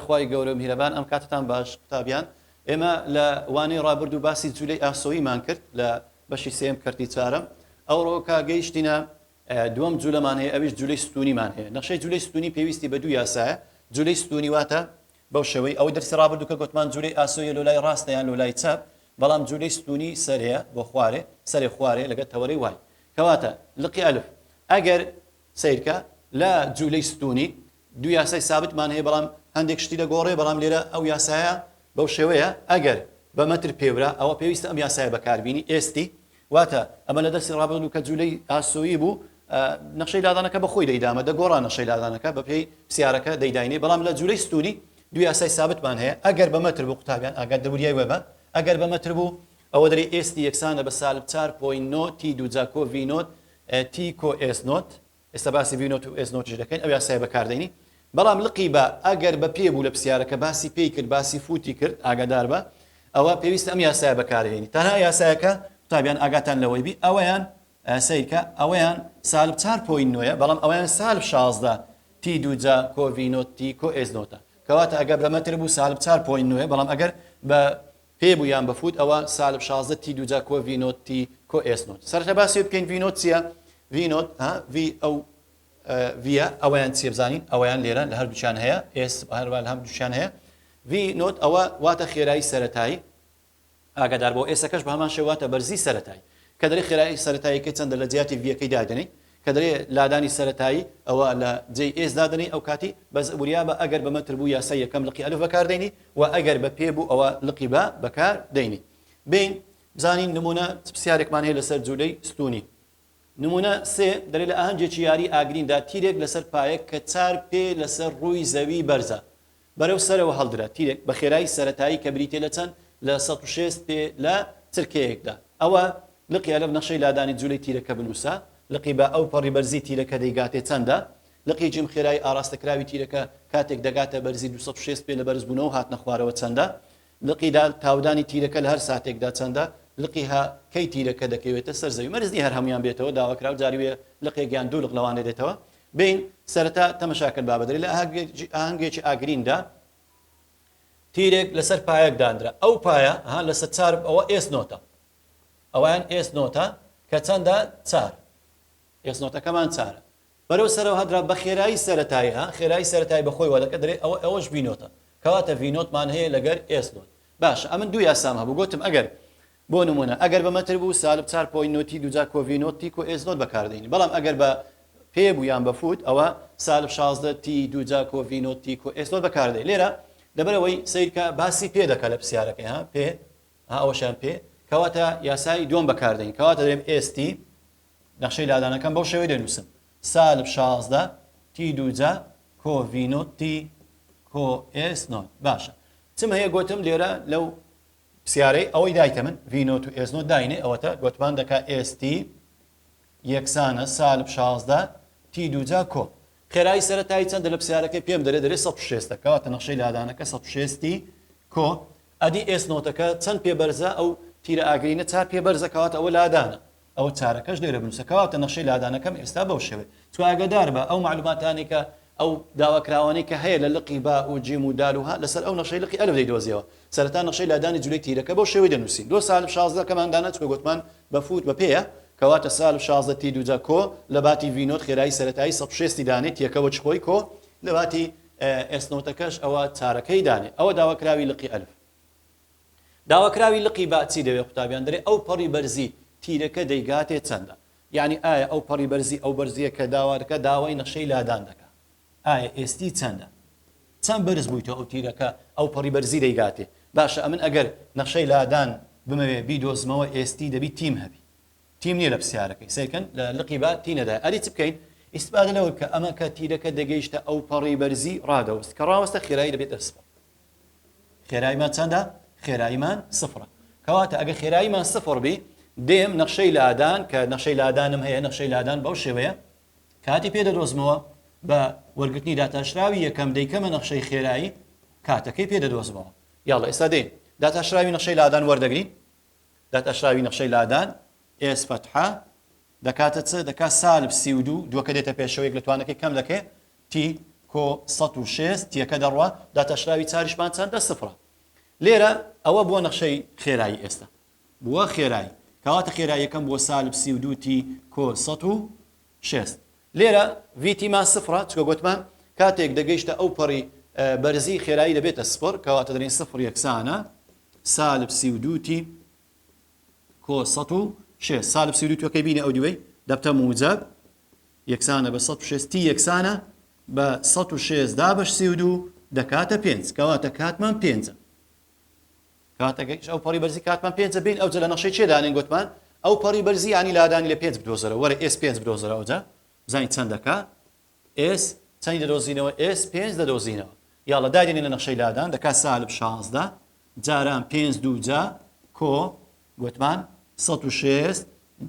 خوای گەورە میهرەبان ئەم کاتتان باش قوتابیان ئێمە لە وانەی ڕابرد و باسی جوولەی ئاسۆییمان کرد لە بەشی سێم کردی چارەم ئەوڕۆکە گەیشتینە دووەم جوولەمان هەیە ئەویش جوولەی ستونیمان هەیە نەخشەی جوولەی ستونی پێویستی بە دوو یاسایە جوولەی ستونی واتە بەو شێوەی ئەوەی دەرسی ڕابردووکە گوتمان جوولەی ئاسۆیە لە لای ڕاستە یان لە لای چاپ بەڵام جوولەی ستونی سەرەیە بۆ خوارێ سەرێ خوارێ لەگەڵ تەوەرەی وای کەواتە لقی ئەلف ئەگەر سیرکە لە جوولەی ستونی دوو یاسای سابتمان هەیە بەڵام هەندێک شتی لەگۆڕێ بەڵام لێرە ئەو یاسایە بەو شێوەیە ئەگەر بە مەتر پێورە ئەوە پێویستە ئەم یاسایە بەکاربینی ئێستی واتە ئەمە لە دەستی ڕابردوو کە جوولەی ئاسۆیی بوو نەخشەی لادانەکە بەخۆی دەیدامە دەگۆڕان نەخشەی لادانەکە بە پێی پرسیارەکە دەیداینێ بەڵام لە جوولەی ستونی دوو یاسای سابتمان هەیە ئەگەر بە مەتر بوو قوتابیان ئاگات دەوریای وەبە ئەگەر بە مەتر بوو ئەوە دەری ئێستی یەکسانە بە سالب 4.9 تی دووجا کۆ ڤی نۆت تی کۆ ئێس نۆت ئێستا باسی ڤی نۆت و ئێس نۆتیش دەکەین ئەو یاسایە بەکاردێنی بەڵام لقی بە ئەگەر بە پێ بوو لە پرسیارەکە باسی پێی کرد باسی فوتی کرد ئاگادار بە ئەوە پێویستە ئەم یاسایە بەکارهێنی تەنها یاسایەکە قوتابیان ئاگاتان لەوەی بی ئەوەیان سیرکە ئەوەیان سالب 4.9 بەڵام ئەوەیان سالب 16 تی دووجا کۆ ڤی نۆت تی کۆ ئێس نۆتە کەواتە ئەگەر بە مەتر بوو سالب 4.9 بەڵام ئەگەر بە پێ بوو یان بەفوت ئەوە سالب 16 تی دووجا کۆ ڤی نۆت تی کۆ ئێس نۆت سەرەتا باسی بکەین ڤی نۆت چییە ڤی نۆت ڤی ئەو ڤیە ئەوەیان چی بزانین ئەوەیان لێرە لە هەردووچیان هەیە ئێس هەروە لە هەردووچیان هەیە ڤی نۆت ئەوە واتە خێرایی سەرەتایی ئاگادار بۆ ئێسەکەش بە هەمان شێواتە بەرزی سەرەتایی کە دەرێ خێرایی سەرەتاییەکەی چەندە لە جیاتی ڤیەکەی دادنی کە دەرێ لادانی سەرەتایی ئەوە لە جێی ئێس دادنی ئەو کاتی بەس وریا بە ئەگەر بە مەتر بوو یاسای یەکەم لقی ئەلف بەکاردێنی و ئەگەر بە پێ بوو ئەوە لقی بە بەکاردێنی بین بزانین نمونە پرسیارێکمان هەیە لەسەر جوولەی ستونی نمونە سێ دەرێ لە ئاهەنگێکی یاری ئاگریندا تیرێک لەسەر پایەک کە 4 پێ لەسەر ڕووی زەوی بەرزە بەرەو سەرەوە هەڵدرا تیرێک بە خێرایی سەرەتایی کە بریتێ لە چەند لە 106 پێ لە چرکەیەکدا ئەوە لقی ئەلف نەخشەی لادانی جوولەی تیرەکە بنووسە لقی بە ئەو پەڕی بەرزی تیرەکە دەیگاتێ چەندە لقی جیم خێرایی ئاراستەکراوی تیرەکە کاتێک دەگاتە بەرزی 206 پێ لە بەرز بوونەوە هاتنە خوارەوە چەندە لقیدا تاودانی تیرەکە لە هەر ساتێکدا چەندە لقیها کەی تیرەکە دەکەوێتە سەر زەوی مەرزی هەر هەمویان بێتەوە داواکراو جاریوێ لقێکیان دوو لق لەوانێ دێتەوە بین سەرەتا تەمەشاکرد بابەدەری لە ئاهەنگێکی ئاگریندا تیرێک لەسەر پایەک دانرا ئەو پایە لەسەر چارب ئەوە ئێس نۆتە ئەویان ئێس نۆتە کە چەندە چار ئێس نۆتەکەمان چارە بەرەو سەرەوە هەدرا بە خێرایی سەرەتایی خێرایی سەرەتایی بەخۆی وەدەکە دەرێ ئەوەش ڤی نۆتە کەواتە ڤی نۆتمان هەیە لەگەر ئێس نۆت باشە ئەمن دوو یاسام هەبوو گوتم ئەگەر بۆ نمونە ئەگەر بە مەتر بوو سالب 4.9 تی دووجا کۆ ڤی نۆت تی کۆ ئێس نۆت بەکاردێنی بەڵام ئەگەر بە پێ بوو یان بەفوت ئەوە سالب 16 تی دووجا کۆ ڤی نۆت تی کۆ ئێس نۆت بەکاردێنی لێرە لەبەرەوەی سیرکە باسی پێ دەکات لە پرسیارەکەی پێ ئەوەشان پێ کەواتە یاسای دووەم بەکاردێنی کەواتە دەرێم ئێستی نەخشەی لادانەکەم بەو شێوەی دەنووسم سالب 16 تی دووجا کۆ ڤی نۆت تی کۆ ئێس نۆت باشە چم هەیە گوتم لێرە لەو پرسیارەی ئەوەی دایتە من ڤی نۆت و ئێس نۆت داینێ ئەوەتە گوتمان دەکا ئێستی یەکسانە سالب 16 تی دووجا کۆ خێرایی سەرەتایی چەندە لە پرسیارەکەی پێم دەرێت 106 کەواتە نەخشەی لادانەکە 106 کۆ ئەدی ئێس نۆتەکە چەند پێ بەرزە ئەو تیرە ئاگرینە 4 پێ بەرزە کەواتە ئەوە لادانە ئەو چارەکەش لێرە بنووسە کەواتە نەخشەی لادانەکەم ئێستا بەو شێوێ تو ئاگادار بە ئەو معلوماتانی کە ئەو داواکراوانەی کە هەیە لە لقی با و جیم و دال و ها لەسەر ئەو نەخشەی لقی ئەلف دەیدۆزیەوە سەرەتا نەخشەی لادانی جوولەی تیرەکە بەو شێوەی دەنووسین دو سالب 16 کەماندانە چکە گوتمان بەفوت بە پێیە کەواتە سالب 16 تی دووجا کۆ لە باتی ڤی نۆت خێرایی سەرەتایی 106 دانێت یەکەوە چخۆی کۆ لە باتی ئێس نۆتەکەش ئەوە چارەکەی دانێ ئەوە داواکراوی لقی ئەلف داواکراوی لقی با چی دەوێت قوتابیان دەرێ ئەو پەڕی بەرزی تیرەکە دەیگاتێ چەندە یعنی ئایا ئەو پەڕی بەرزی ئەو بەرزیە کە داوارەکە داوای نەخشەی لادان دەکات ئایا ئێستی چەندە چەند بەرز بوویتەوە ئەو تیرەکە ئەو پەڕی بەرزی دەیگاتێ باشە ئەمن ئەگەر نەخشەی لادان بمەوێ بیدۆزمەوە ئێستی دەبی تیم هەبی تیم نییە لە پرسیارەکەی سەرکەن لە لقی با تی نەدای ئەری چ بکەین ئیسپادە لەوە کە ئەمە کە تیرەکە دەگەیشتە ئەو پەڕی بەرزی ڕادەوەست کە ڕاوەستە خێرایی دەبێتە سفر خێراییمان چەندە خێراییمان سفرە کەواتە ئەگە خێراییمان سفر بی دێم نەخشەی لادان کە نەخشەی لادانم هەیە نەخشەی لادان بەو شێوەیە کاتی پێدەدۆزمەوە بە وەرگرتنی داتاشراوی یەکەم دەیکەمە نەخشەی خێرایی کاتەکەی پێدەدۆزمەوە یاڵە ئێستا دێن داتاشراوی نەخشەی لادان وەردەگرین داتاشراوی نەخشەی لادان ئێس فەتحە دەکاتە چ دەکات سالب 32 دووەکە دێتە پێشەوەیەک لە توانەکەی کەم دەکەێت تی کۆ کۆ 106 تیەکە دەڕوا داتەشراوی چاریشمان چەندە سفرە لێرە ئەوە بۆ نەخشەی خێرایی ئێستا بووە خێرایی کەواتە خێراییەکەم بۆ سالب 32 تی کۆ 106 لێرە ڤیتیمان سفرە چکە گوتمان کاتێک دەگەیشتە ئەو پەڕی بەرزی خێرایی دەبێتە سفر کەواتە دەرێن سفر یەکسانە سالب 32 تی کۆ 106 سالب 32 توەکەی بینە ئەو دوێی دەبتە موجب یەکسانە بە 106 تی یەکسانە بە 106 دا بەش 32 دەکاتە 5 کەواتە کاتمان 5 کاتەکەیش ئەو پەڕی بەرزی کاتمان 5 بین ئەوجە لە نەخشەی چێدانین گوتمان ئەو پەڕی بەرزی ینی لادانی لە 5 بدۆزەرەوە وەرە S5 بدۆزەرە ئەوجا بزانین چەند دەکات S چەندی دەدۆزینەوە S5 دەدۆزینەوە یاڵە دادێنین لە نەخشەی لادان دەکات سالب 16 جاران 5 دوو جا کۆ گوتمان 106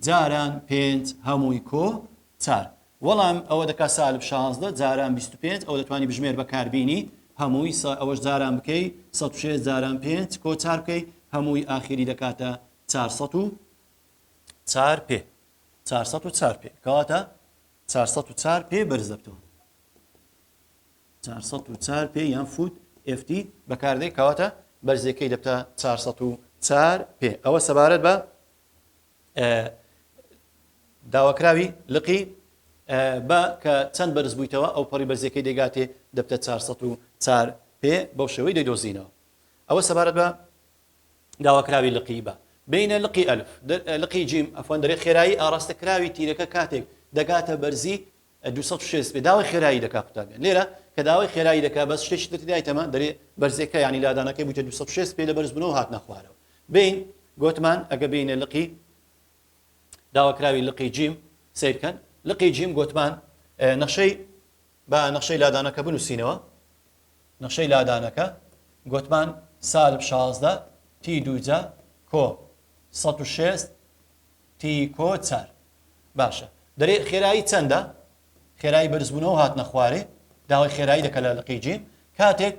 جاران 5 هەمووی کۆ 4 وەڵام ئەوە دەکات سالب 16 جاران 25 ئەو دەتوانی بژمێر بەکاربینی هەمووی ئەوەش جاران بکەی 106 جاران 5 کۆ 4 بکەی هەمووی ئاخری دەکاتە 404 پێ 404 پێ کەواتە 404 پێ بەرز دەبتەوە 404 پێ یان فوت FT بەکاردەی کەواتە بەرزەکەی دەبتە 404 پێ ئەوە سەبارەت بە داواکراوی لقی بە کە چەند بەرز بوویتەوە ئەو پەڕی بەرزەکەی دەگاتێ دەبتە 404 پێ بەو شێوەی دەیدۆزینەوە ئەوە سەبارەت بە داواکراوی لقی بە بینە لقی ئەلف لقی جیم ئەفۆن دەرێت خێرایی ئاڕاستەکراوی تیرەکە کاتێک دەگاتە بەرزی 206 پێ داوای خێرایی دەکات قوتابیان لێرە کە داوای خێرایی دەکات بەس شتێکی تردایتەمە دەرێ بەرزەکە ینی لادانەکەی بوویتە 206 پێ لە بەرز بنەوە هات نەخوارەوە بین گوتمان ئەگە بینە لقی داواکراوی لقی جیم سیرکەن لقی جیم گوتمان نەخشەی بە نەخشەی لادانەکە بنووسینەوە نەخشەی لادانەکە گوتمان سالب 16 تی دووجا کۆ 106 تی کۆ 4 باشە دەرێ خێرایی چەندە خێرایی بەرزبوونەوە هات نەخوارێ داوای خێرایی دەکە لە لقی جیم کاتێک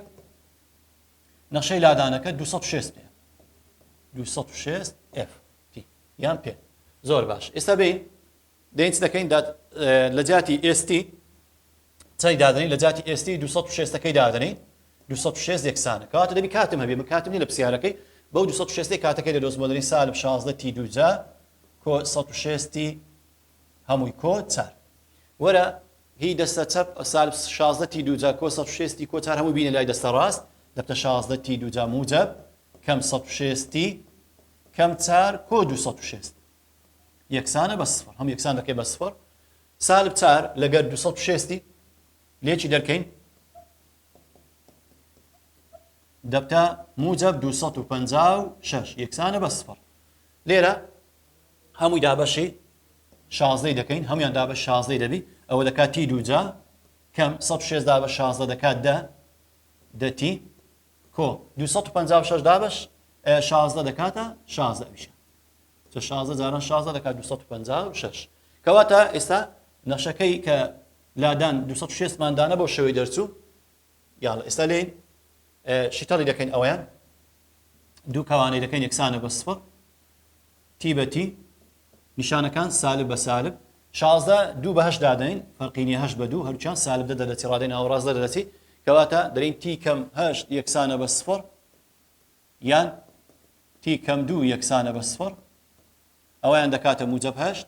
نەخشەی لادانەکە 206 پێ 206 F تی یان پێ زۆر باش ئێستا بین دەین چ دەکەین لە جاتی ST چای دادنین لە جاتی ST 206ەکەی دادنین 206 یەکسانە کەواتە دەبی کاتم هەبێ من کاتم نی لە پرسیارەکەی بەو 206 کاتەکەی دەدۆزمەدەنی سالب 16 تی دووجا کۆ 106 تی هەمووی کۆ 4 وەرە هی دەستە چەپ سالب 16 تی دووجا کۆ 106 تی کۆ 4 هەموو بینە لای دەستە ڕاست دەبتە 16 تی دووجا موجب کەم 106 تی کەم 4 کۆ 206 یەکسانە بە سفر هەموو یەکسان دەکەی بە سفر سالب 4 لەگەر 206 لێکی دەرکەین دەبتە موجب 256 یەکسانە بە سفر لێرە هەمووی دابەشی 16 دەکەین هەمویان دابەش 16 دەبی ئەوە دەکات تی دووجا کەم 106 دابەش 16 دەکات دەتی کۆ 256 دابەش 16 دەکاتە 16 ئەویشە 16 جاران 16 دەکات 256 کەواتە ئێستا نەخشەکەی کە لادان 206 مادانە بۆ شەوەی دەرچوو یاڵە ئێستا لێن شیتەڵی دەکەین ئەویان دوو کەوانەی دەکەین یەکسانە بە سفر تی بە تی نیشانەکان سالب بە سالب 16 دوو بە 8 دادەین فەرقینی 8 بە 2 هەرچیان سالب دەدەچی ڕادەین ئاوڕاز دەدەچی کەواتە دەرین تی کەم 8 یەکسانە بە سفر یان تی کەم 2 یەکسانە بە سفر ئەویان دەکاتە موجب 8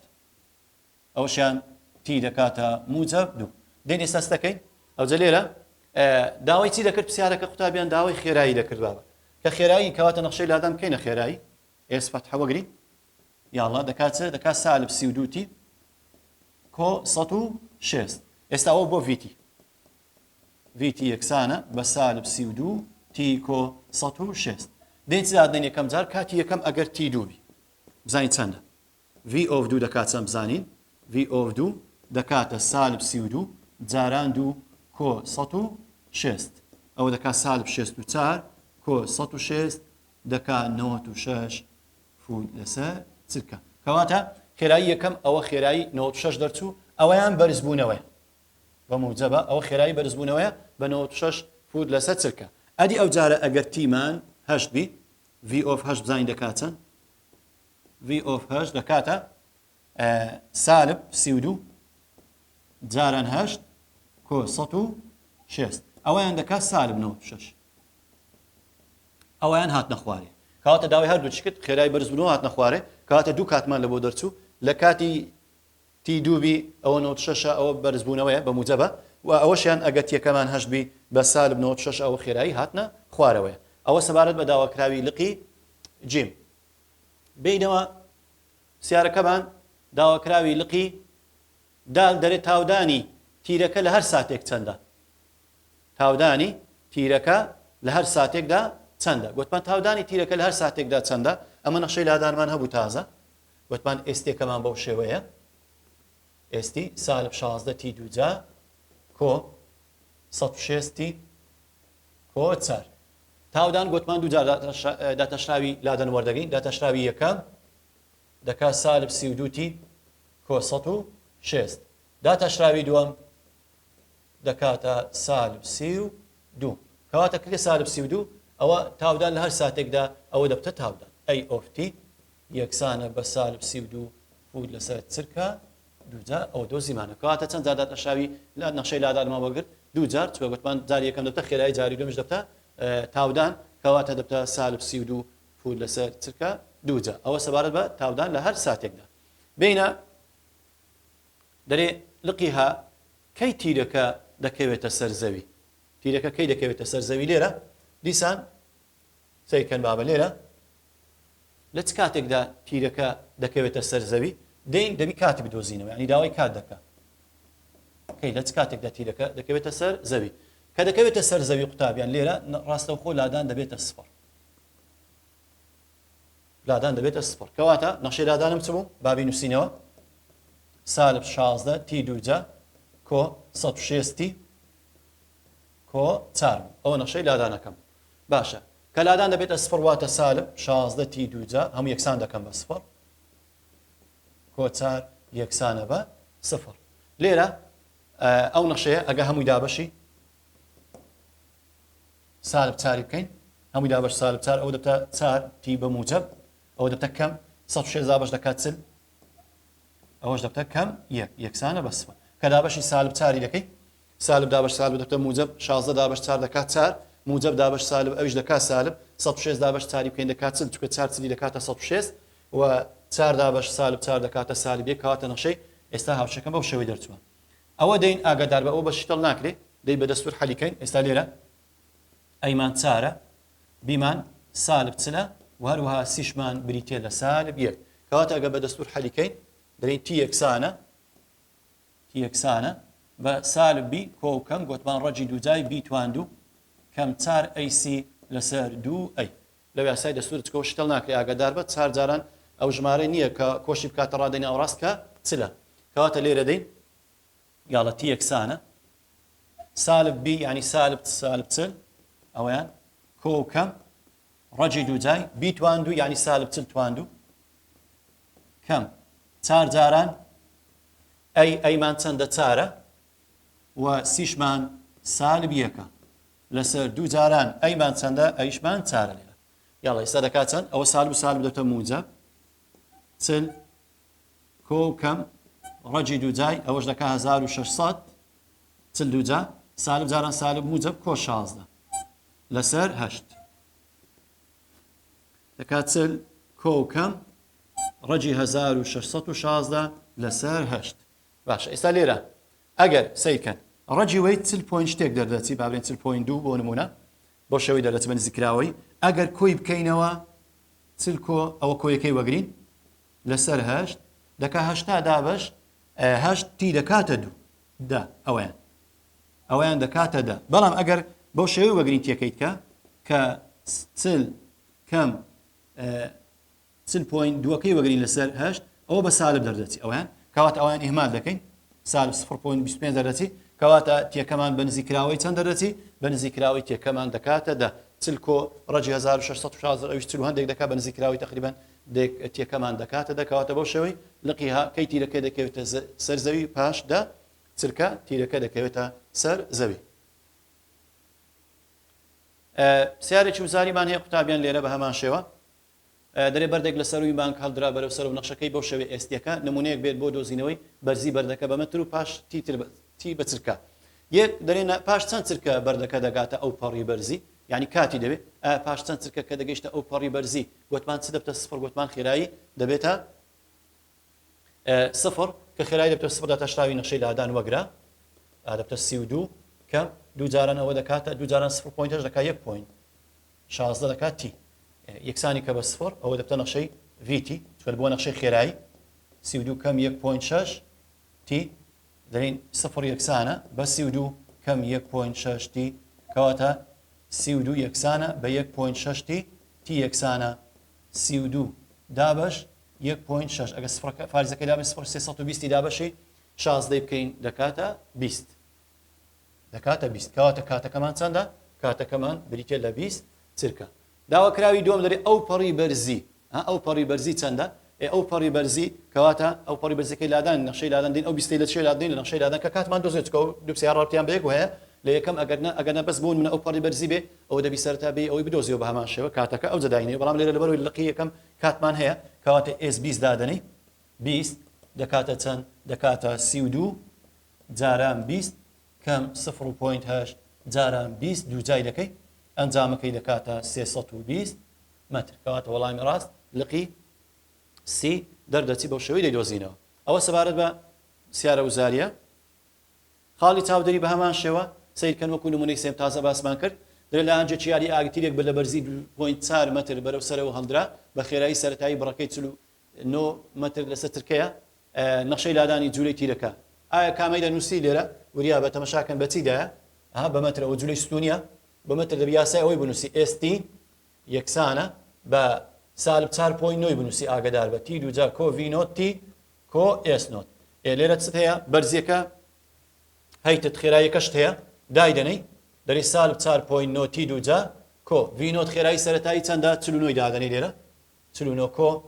ئەوشیان تی دەکاتە موجب 2 دێن ئێستا دەکەین ئەوجە لێرە داوای چی دەکرد پرسیارەکە قوتابیان داوای خێرایی دەکرد بابە کە خێرایی کەواتە نەخشەی لادان بکەینە خێرایی ئێس فەتحە وەگری یاڵا دەکات سالب 32 تی کۆ 106 ئێستا ئەوە بۆ ڤیتی یەکسانە بە سالب 32 تی کۆ 106 دێن چی دادنین یەکەم جار کاتی یەکەم ئەگەر تی دووبی بزانین چەندە V of 2 دەکات چەند بزانین V of 2 دەکاتە سالب 32 جاران 2 کۆ 106 ئەوە دەکات سالب 64 کۆ 106 دەکات 96 فوت لەسەر چرکە کەواتە خێرایی یەکەم ئەوە خێرایی 96 دەرچوو ئەوەیان بەرزبوونەوەی بە موجبە ئەوە خێرایی بەرزبوونەوەیە بە 96 فوت لەسەر چرکە ئەدی ئەو جارە ئەگەر تیمان 8 بی V of 8 بزانین دەکات چەند V of 8 دەکاتە سالب 32 جاران 8 کۆ 106 شێست ئەویان دەکات سالب 96 ئەویان هاتنە خوارێ کەواتە داوای هەردوو چکت خێرای بەرزبوونەوە هاتنە خوارێ کەواتە دوو کاتمان لە بۆ دەرچوو لە کاتی تی دووبی ئەوە 96 ئەوە بەرزبوونەوەیە بە موجەبە و ئەوەشیان ئەگەر تیەکەمان هەشبی بە سالب 96 ئەوە خێرایی هاتنە خوارەوەیە ئەوە سەبارەت بە داواکراوی لقی جیم بینەوە سیارەکەمان داواکراوی لقی دال دەرێت تاودانی تیرەکە لە هەر ساتێک چەندە تاودانی تیرەکە لە هەر ساتێکدا چەندە گوتمان تاودانی تیرەکە لە هەر ساتێکدا چەندە ئەمە نەخشەی لادانمان هەبوو تازە گوتمان ئێستێکەمان بەو شێوەیە ئێستی سالب 16 تی دووجا کۆ 106 تی کۆ 4 تاودان گوتمان دووجار داتەشراوی لادەن وەردەگەین داتەشراوی یەکەم دەکات سالب 32 تی کۆ 106 داتەشراوی دووەم دەکاتە سالب 32 کەواتە کرێ سالب 32 ئەوە تاودان لە هەر ساتێکدا ئەوە دەبتە تاودان ئەی ئۆفتی یەکسانە بە سالب 32 فود لەسەر چرکە دووجا ئەو دۆ زیمانە کەواتە چەند جار داتەشراوی لە نەخشەی لادانمان وەرگرت دووجار چوە گوتمان جاری یەکەم دەبتە خێرایی جاری دووەمش دەبتە تاودان کەواتە دەبتە سالب 32 فود لەسەر چرکە دووجا ئەوە سەبارەت بە تاودان لە هەر ساتێکدا بینە دەرێ لقیها کەی تیرەکە دەکەوێتە سەر زەوی تیرەکە کەی دەکەوێتە سەر زەوی لێرە دیسان سەیکەن بابە لێرە لە چ کاتێکدا تیرەکە دەکەوێتە سەر زەوی دەین دەبی کاتی بدۆزینەوە ینی داوای کات دەکە کەی لە چ کاتێکدا تیرەکە دەکەوێتە سەر زەوی کە دەکەوێتە سەر زەوی قوتابیان لێرە ڕاستەوخۆ لادان دەبێتە سفر لادان دەبێتە سفر کەواتە نەخشەی لادانم چ بوو بابی نووسینەوە سالب 16 تی دووجا کۆ 106 تی کۆ 4 ئەوە نەخشەی لادانەکەم باشە کە لادان دەبێتە سفر واتە سالب 16 تی دووجا هەموو یەکسان دەکەم بە سفر کۆ 4 یەکسانە بە سفر لێرە ئەو نەخشەیە ئەگە هەمووی دابەشی سالب 4 بکەین هەمووی دابەش سالب 4 ئەو دەبتە 4 تی بە موجب ئەوە دەبتە کەم 106 دابەش دەکات چل ئەوەش دەبتە کەم یەکسانە بە سفر کە دابەشی سالب 4 دەکەی سالب دابەش سالب دەبتە موجب 16 دابەش 4 دەکات 4 موجب دابەش سالب ئەوش دەکات سالب 106 دابەش 4 بکەین دەکات چل چونکە 4 چلی دەکاتە 106 و 4 دابەش سالب 4 دەکاتە سالب 1 کەواتە نەخشەی ئێستا هاوشەکەم بەو شێوەی دەرچووە ئەوە دەین ئاگادار بە ئەو بە شتڵ ناکرێ دەی بە دەستور حەلیکەین ئێستا لێرە ئەیمان 4 بیمان سالب چلە و هەروەها سیشمان بریتێ لە سالب 1 کەواتە ئەگە بە دەستور حەلیکەین دەین تی یەکسانە بە سالب بی کۆکەم گوتمان ڕەجی دووجای بی تواندوو کەم 4 ئەیسی لەسەر 2 ئەی لەو یاسای دەستور چکە شتڵ ناکرێ ئاگادار بە 4 جاران ئەو ژمارە نییە کە کۆشی بکاتە ڕادەین ئەو ڕاست کە چلە کەواتە لێرە دەین یاڵە تی یەکسانە سالب بی ینی سالب چل ئەویان کۆکەم ڕەجی دووجای بی تواندوو ینی سالب چل تواندوو کەم 4 جاران ئەیمان چەندە 4 و سیشمان سالب 1 لەسەر 2 جاران ئەیمان چەندە ئەیشمان 4 لێرە یاڵە ئێستا دەکات چەند ئەوە سالب و سالب دەبتە موجب چل کۆکەم ڕەجی دووجای ئەوەش دەکات 1600 چل دووجا سالب جاران سالب موجب کۆ 16 لەسەر 8 دەکات چل کۆکەم ڕەجی 1616 لەسەر 8 باشە ئێستا لێرە ئەگەر سیرکەن ڕەجی وەی چل پوین شتێک دەردەچی با بڵێن چل پوین دوو بۆ نمونە بۆ شەوەی دەردەچ بە نزیکراوەی ئەگەر کۆی بکەینەوە چل کۆ ئەوە کۆیەکەی وەگرین لەسەر 8 دەکا 8 دابەش 8 تی دەکاتە دوو دا ئەوەیان دەکاتە دا بەڵام ئەگەر بۆ شێوەی وەگرین تێکەیتکە کە چل کەم چل پوین دووەکەی وەگرین لەسەر 8 ئەوە بە سالب دەردەچی ئەویان کەواتە ئەویان ئیهمال دەکەین سالب 0.25 دەردەچی کەواتە تێکەمان بە نزیکراوەی چەند دەردەچی بە نزیکراوەی تێکەمان دەکاتە دا چل کۆ ڕەجی 1616 ئەویش چل هەندێک دەکات بە نزیکراوەی تقریبان تێکەمان دەکاتە دەکەواتە بۆ شێوەی لقیها کەی تیرەکە دەکەوێتە سەر زەوی پاش دا چلکە تیرەکە دەکەوێتە سەر زەوی سیارێکی وزاریمان هەیە قوتابیان لێرە بە هەمان شێوە دەرێ بەردێک لە سەروی بانک هەڵدرا بەرەو سەر و نەخشەکەی بەو شێوەی ئێستیەکە نمونەیەک بێت بۆ دۆزینەوەی بەرزی بەردەکە بە مەتر و پاش تی بە چرکە یەک دەرێنە پاش چەند چرکە بەردەکە دەگاتە ئەو پەڕی بەرزی یعنی کاتی دەبێت پاش چەند چرکە کە دەگەیشتە ئەو پەڕی بەرزی گوتمان چ دەبتە سفر گوتمان خێرایی دەبێتە سفر کە خێرایی دەبتە سفر داتەشراوی نەخشەی لادان وەگرە دەبتە 32 کە دوو جاران ئەوە دەکاتە دوو جاران 0.8 دەکات 1 پوینت 16 دەکات تی یەکسانی کە بە سفر ئەوە دەبتە نەخشەی VT چۆن بۆ نەخشەی خێرایی 32 کەم 1.6 تی دەرین سفر یەکسانە بە 32 کەم 1.6 تی کەواتە 32 یەکسانە بە 1.6 تی یەکسانە 32 دابش 1.6 ئەگە سفرەکە فارزەکەی دابێت 320 دابشی 16 بکەین دەکاتە 20 دەکاتە 20 کەواتە کاتەکەمان چەندە کاتەکەمان بریتێ لە 20 چرکە داواکراوی دووەم دەرێ ئەو پەڕی بەرزی ئەو پەڕی بەرزی چەندە ئەو پەڕی بەرزی کەواتە ئەو پەڕی بەرزەکەی لادان نەخشەی لادان دین ئەو 20 لە چێ لادین لە نەخشەی لادان کە کاتمان دۆزێت کە دوو سیار ڕاوتیان بەیەک وهەیە لە یەکەم ئەگەر بەس بوون منە ئەو پەڕی بەرزی بێ ئەو دەبی سەرتا بێ ئەوەی بدۆزیەوە بە هەمان شێوە کاتەکە ئەو جەداینێ بەڵام لێرە لەبەرەوەی لقی یەکەم کاتمان هەیە کەواتە S20 دادەنی 20 دەکاتە چەند دەکاتە 32 جاران 20 کەم 0.8 جاران 20 دوو جای دەکەی ئەنجامەکەی دەکاتە 320 متر کەواتە وەڵامی ڕاست لقی سی دەردەچی بەو شێوەی دەیدۆزینەوە ئەوە سەبارەت بە سیارە وزاریە خاڵی چاودەری بە هەمان شێوە سیرکەن وەکو نمونەی سێم تازە باسمان کرد دەرێت لە ئەنجە چیاری ئاگتیرێک بە لە بەرزی 2.4 متر بەرەو سەرەوە هەڵدرا بە خێرایی سەرەتایی بڕەکەی 9 متر لەسەر ترکەیە نەخشەی لادانی جوولەی تیرەکە ئایا کامەی دەنووسی لێرە وریا بە تەمەشاکەن بەچیدایە بە متر ئەو جوولەی ستونیە بە متر دەبی یاسای ئەوەی بنووسی ST یەکسانە بە سالب 4.9 بنووسی ئاگدار بە تی دوجا کۆ V نۆت تی کۆ S نۆت لێرە چت هەیە بەرزیەکە هەیتت خێراییەکەشت هەیە دایدەنەی دەری سالب 4.9 تی دوجا کۆ V نۆت خێرایی سەرەتایی چەندە 49 دادەنەی لێرە 49 کۆ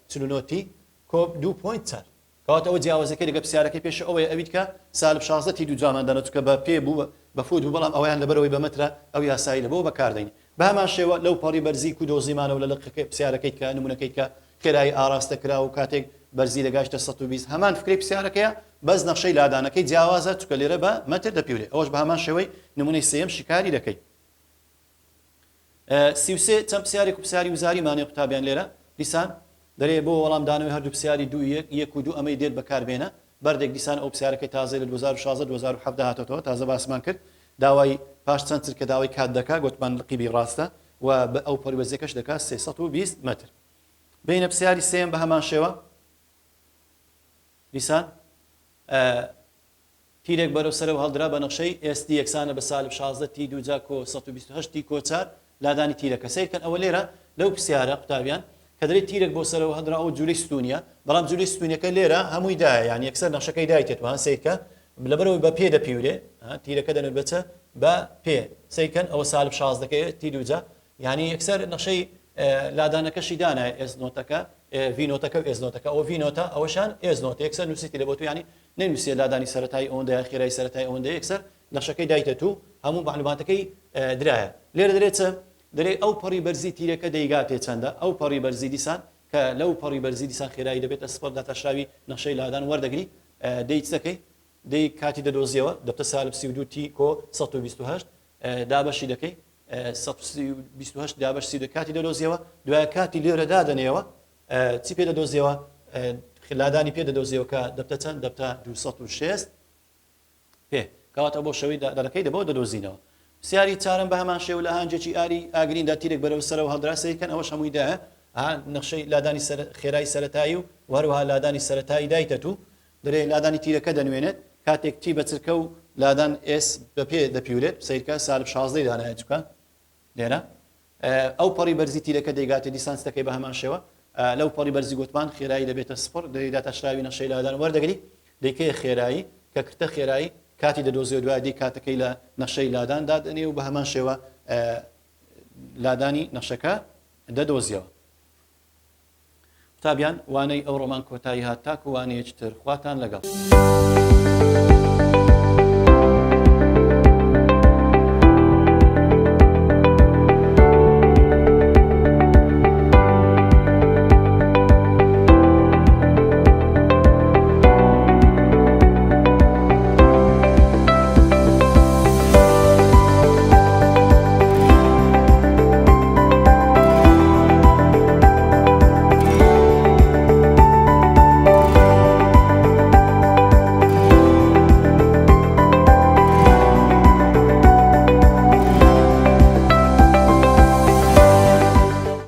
49 تی کۆ 2.4 کەواتە ئەوە جیاوازەکەی لەگە پرسیارەکەی پێش ئەوەیە ئەویت کە سالب 16 تی دو جامان دەنێت کە بە پێ بوو بە فوت بوو بەڵام ئەویان لەبەرەوەی بە مترە ئەو یاسایی لە بۆ بەکاردەین بە هەمان شێوە لەو پەڕی بەرزی کو دۆزیمانەوە لە لەقەکەی پرسیارەکەی کە نمونەکەی کە خێرایی ئاراستە کرا و کاتێک بەرزی دەگاشتە 120 هەمان فکری پرسیارەکەیە بەس نەخشەی لادانەکەی جیاوازە چکە لێرە بە متر دەپیورێ ئەوەش بە هەمان شێوەی نمونەی سێم شکاری دەکەی 33 چەند پرسیارێک و پرسیاری وزاریمانێ قوتابیان لێرە دیسان دەرێ بۆ وەڵام دانەوەی هەردوو پرسیاری یەک و دوو ئەمەی دێت بەکاربێنە بەردێک دیسان ئەو پرسیارەکەی تازە لە 2016 2017 هاتەوە تازە باسمان کرد داوای پاش چەند چرکە داوای کات دەکات گوتمان لقیبی ڕاستە و بە ئەو پەریوەزەکەش دەکات 320 متر بینە پرسیاری سێم بە هەمان شێوە دیسان تیرێک بەرەو سەرەوە هەڵدرا بە نەخشەی ST یەکسانە بە سالب 16 تی دوجا کۆ 128 تی کۆ 4 لادانی تیرەکە سیرکەن ئەوە لێرە لەو پرسیارە قوتابیان کە دەرێت تیرێک بۆ سەرەوە هەڵدرا ئەو جوولەی ستونیە بەڵام جوولەی ستونیەکە لێرە هەمووی دایە یعنی یەکسەر نەخشەکەی دایتێتوان سیرکە لەبەرەوەی بە پێ دەپیورێ تیرەکە دەنێت بچە بە پێ سیرکەن ئەوە سالب 16 دەکەوێت تی دوجا یعنی یەکسەر نەخشەی لادانەکەشی دانایە S نۆتەکە V نۆتەکە و S نۆتەکە ئەو V نۆتە ئەوەشان S نۆتە یەکسەر نووسیتی لە بۆ تو ینی نەنووسیە لادانی سەرەتایی ئەوەندەیە خێرایی سەرەتایی ئەوەندەیە یەکسەر نەخشەکەی دایتە تو هەموو معلوماتەکەی درایە لێرە دەرێت دەرێ ئەو پەڕی بەرزی تیرەکە دەیگاتێ چەندە ئەو پەڕی بەرزی دیسان کە لەو پەڕی بەرزی دیسان خێرایی دەبێتە سپەر داتەشراوی نەخشەی لادان وەردەگری دەی چەکەی دەی کاتی دەدۆزیەوە دەبتە سالب 32 تی کۆ 128 دابەشی دەکەی 128 دابش 32 کاتی دەدۆزیەوە دوای کاتی لێرە دادەنێەوە چی پێ دەدۆزیەوە لادانی پێ دەدۆزیەوە کە دەبتە چەند دەبتە 206 پێ کەواتە بۆ شەوەی دەرەکەی دەبەوە دەدۆزینەوە پرسیاری چارەم بە هەمان شێوە لە هەنجێکی ئاری ئاگریندا تیرێک بەرەو سەرەوە هەڵدرا سەیرکەن ئەوەش هەموویدایە نەخشەی لادانی خێرایی سەرەتایی و وەروەها لادانی سەرەتایی دایتە تو دەرێ لادانی تیرەکە دەنوێنێت کاتێک تی بە چرکە و لادان S بە پێ دەپیورێت سیرکە سالب 16 دانایە چکە لێرە ئەو پەڕی بەرزی تیرەکە دەیگاتێ دیسانسەکەی بە هەمان شێوە لەو پەڕی بەرزی گوتمان خێرایی دەبێتە سپڕ دەیداتە شراوی نەخشەی لادان وەردەگری دەیکەیە خێرایی کە کردە خێرایی کاتی دەدۆزیەوە دوای دی کاتەکەی لە نەخشەی لادان دادنێ و بە هەمان شێوە لادانی نەخشەکە دەدۆزیەوە قوتابیان وانەی ئەو ڕۆمان کۆتایی هات تاکو وانەیەکی تر خواتان لەگەڵ